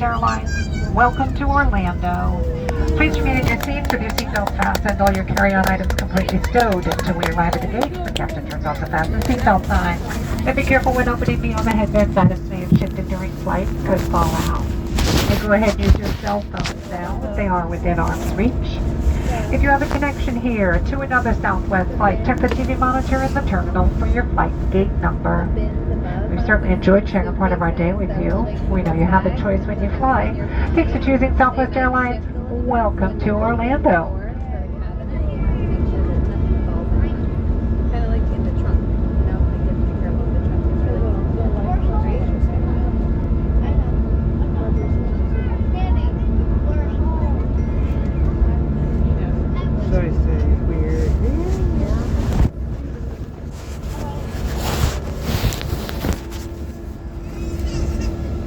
Airlines. Welcome to Orlando. Please remain in your seats with your seatbelt fastened, all your carry-on items completely stowed until we arrive at the gate. The captain turns off the fasten seatbelt sign. And be careful when opening beyond the headband. Items may have shifted during flight and could fall out. And go ahead and use your cell phones now if they are within arm's reach. If you have a connection here to another Southwest flight, check the TV monitor in the terminal for your flight gate number. We've certainly enjoyed sharing a part of our day with you. We know you have a choice when you fly. Thanks for choosing Southwest Airlines. Welcome to Orlando.